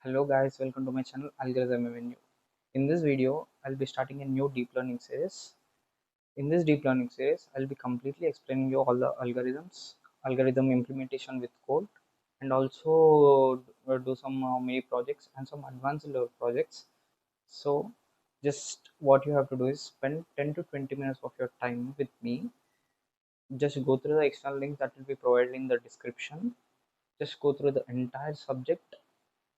Hello guys, welcome to my channel Algorithm Avenue. In this video, I'll be starting a new deep learning series. In this deep learning series, I'll be completely explaining you all the algorithms, algorithm implementation with code, and also do some mini projects and some advanced level projects. So, just what you have to do is spend 10 to 20 minutes of your time with me. Just go through the external links that will be provided in the description. Just go through the entire subject,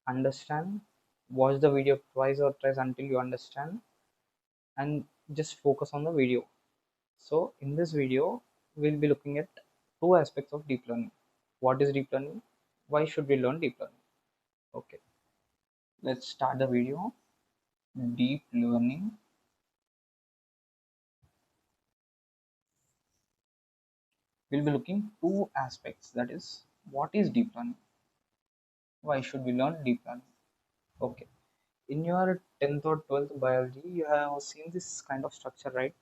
understand, watch the video twice or thrice until you understand, and just focus on the video. So in this video we'll be looking at two aspects of deep learning. What is deep learning? Why should we learn deep learning? Okay, let's start the video. Deep learning, we'll be looking two aspects, that is, what is deep learning, why should we learn deep learning. Okay, in your 10th or 12th biology you have seen this kind of structure, right?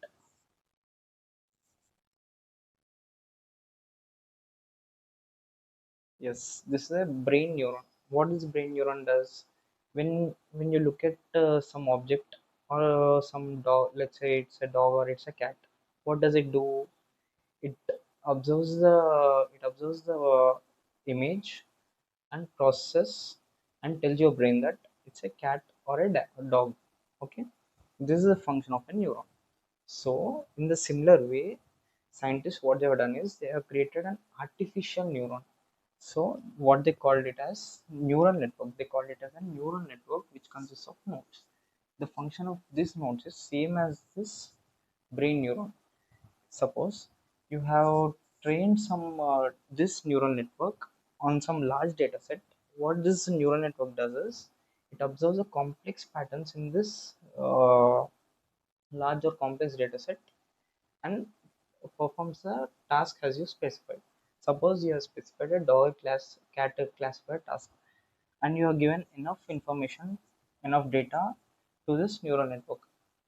Yes, this is a brain neuron. What this brain neuron does, when you look at some object or some dog, let's say it's a dog or it's a cat, what does it do? It observes the image and process and tells your brain that it's a cat or a dog. Okay, this is the function of a neuron. So in the similar way, scientists what they have done is they have created an artificial neuron. So what they called it as neural network. They called it as a neural network which consists of nodes. The function of this nodes is same as this brain neuron. Suppose you have trained some this neural network on some large data set. What this neural network does is it observes the complex patterns in this large or complex data set and performs the task as you specified. Suppose you have specified a dog class, cat classifier task, and you are given enough information, enough data to this neural network.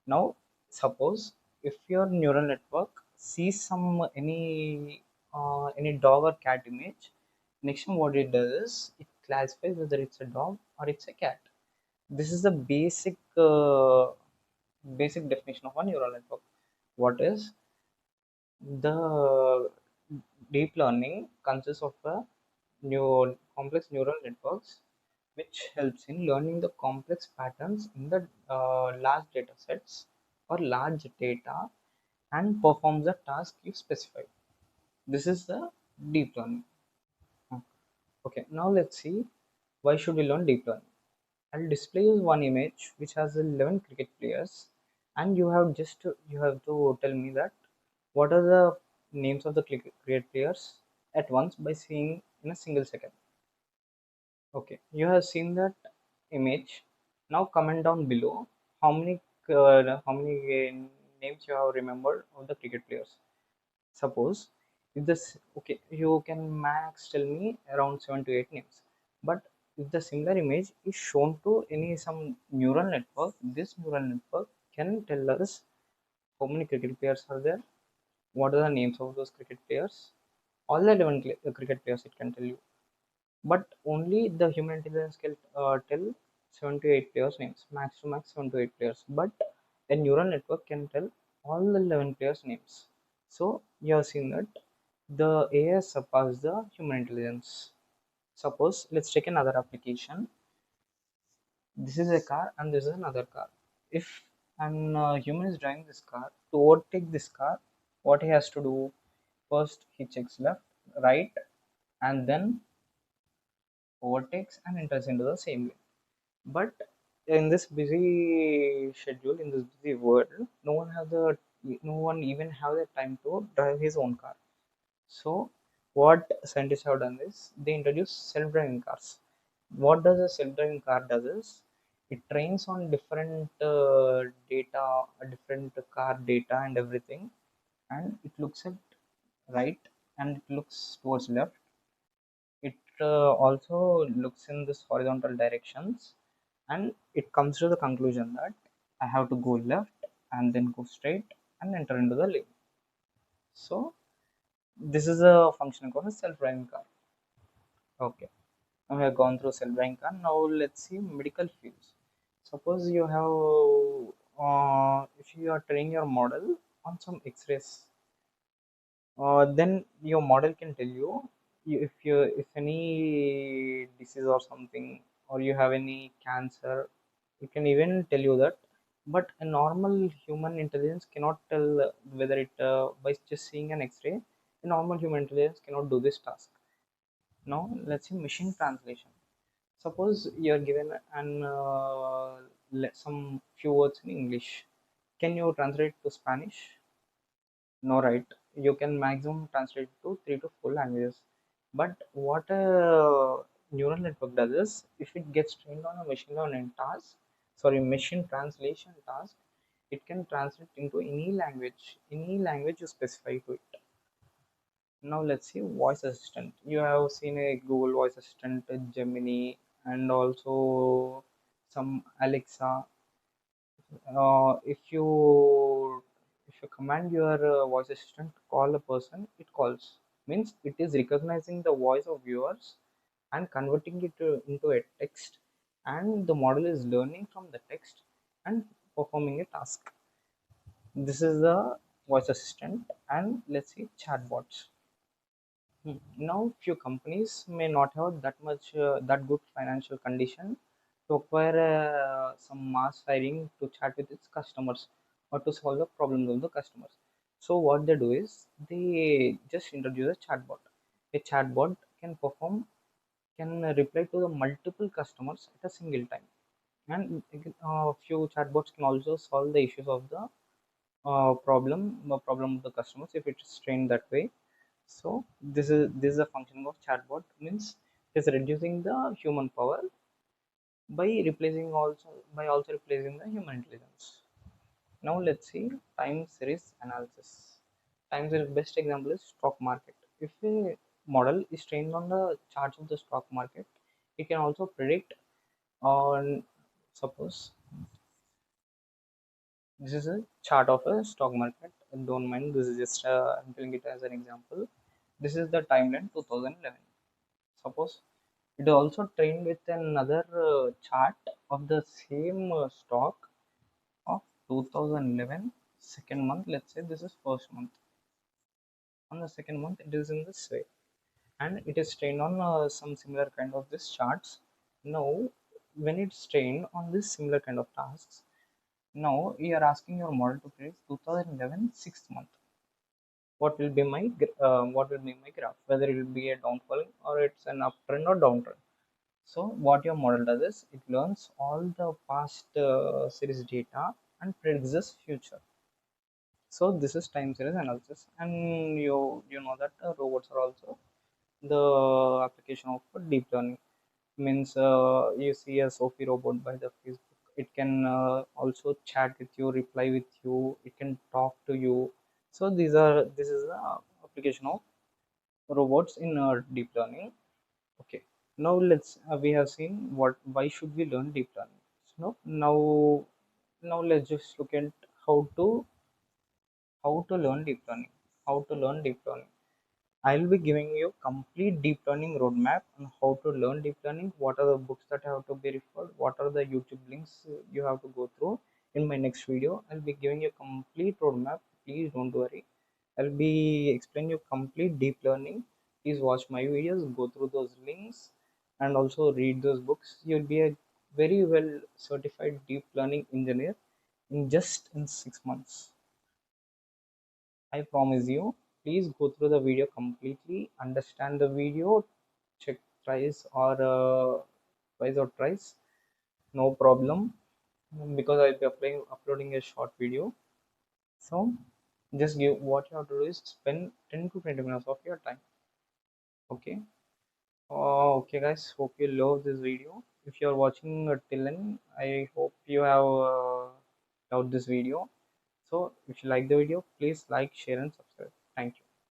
Now, suppose if your neural network sees any dog or cat image, next time what it does is it classifies whether it's a dog or it's a cat. This is the basic definition of a neural network. What is the deep learning consists of a complex neural networks which helps in learning the complex patterns in the large data sets or large data and performs the task you specify. This is the deep learning. Hmm. Okay, now let's see why should we learn deep learning. I'll display you one image which has 11 cricket players, and you have to tell me that what are the names of the cricket players at once by seeing in a single second. Okay, you have seen that image. Now comment down below how many names you have remembered of the cricket players. Suppose if this okay, you can max tell me around 7 to 8 names. But if the similar image is shown to any some neural network, this neural network can tell us how many cricket players are there, what are the names of those cricket players, all the 11 cricket players it can tell you. But only the human intelligence can tell 7 to 8 players names, max to max 7 to 8 players. But a neural network can tell all the 11 players names. So you have seen that the AI surpassed the human intelligence. Suppose let's take another application. This is a car and this is another car. If an human is driving this car, to overtake this car, what he has to do? First, he checks left, right, and then overtakes and enters into the same lane. But in this busy schedule, in this busy world, no one even have the time to drive his own car. So what scientists have done is they introduce self-driving cars. What does a self-driving car does is it trains on different data, different car data and everything, and it looks at right and it looks towards left. It also looks in this horizontal directions, and it comes to the conclusion that I have to go left and then go straight and enter into the lane. So this is a function called a self-driving car. Okay. we have gone through cell bank, and now let's see medical fields. Suppose you have, if you are training your model on some X-rays, then your model can tell you, if any disease or something, or you have any cancer, it can even tell you that. But a normal human intelligence cannot tell whether it, by just seeing an X-ray, a normal human intelligence cannot do this task. Now let's see machine translation. Suppose you are given an, some few words in English. Can you translate to Spanish? No, right? You can maximum translate to 3 to 4 languages. But what a neural network does is, if it gets trained on a machine learning task, sorry, machine translation task, it can translate into any language you specify to it. Now let's see voice assistant. You have seen a Google voice assistant, a Gemini, and also some Alexa. If you command your voice assistant to call a person, it calls. Means it is recognizing the voice of viewers and converting it into a text, and the model is learning from the text and performing a task. This is the voice assistant. And let's see chatbots. Now, few companies may not have that good financial condition to acquire some mass hiring to chat with its customers or to solve the problems of the customers. So what they do is they just introduce a chatbot. A chatbot can reply to the multiple customers at a single time, and few chatbots can also solve the issues of the problem of the customers if it is trained that way. So this is a function of chatbot, means it is reducing the human power by also replacing the human intelligence. Now let's see time series analysis. Time series best example is stock market. If a model is trained on the charts of the stock market, it can also predict on, suppose this is a chart of a stock market. Don't mind, this is just I'm telling it as an example. This is the timeline 2011. Suppose it is also trained with another chart of the same stock of 2011 second month. Let's say this is first month. On the second month, it is in this way, and it is trained on some similar kind of this charts. Now, when it's trained on this similar kind of tasks, now you are asking your model to predict 2011 sixth month. What will be my graph? Whether it will be a downfall or it's an uptrend or downtrend. So what your model does is it learns all the past series data and predicts this future. So this is time series analysis, and you know that robots are also the application of deep learning. Means you see a Sophie robot by the Facebook. It can also chat with you, reply with you. It can talk to you. So this is the application of robots in deep learning. Okay, now we have seen what why should we learn deep learning. So now let's just look at how to how to learn deep learning. How to learn deep learning. I'll be giving you complete deep learning roadmap on how to learn deep learning. What are the books that have to be referred? What are the YouTube links you have to go through? In my next video, I'll be giving you complete roadmap. Please don't worry. I'll be explaining you complete deep learning. Please watch my videos, go through those links, and also read those books. You'll be a very well certified deep learning engineer in 6 months. I promise you. Please go through the video completely, understand the video, check twice or thrice, no problem, because I'll be uploading a short video. So just give what you have to do is spend 10 to 20 minutes of your time. Okay. Okay, guys. Hope you love this video. If you are watching till end, I hope you have loved this video. So if you like the video, please like, share, and subscribe. Thank you.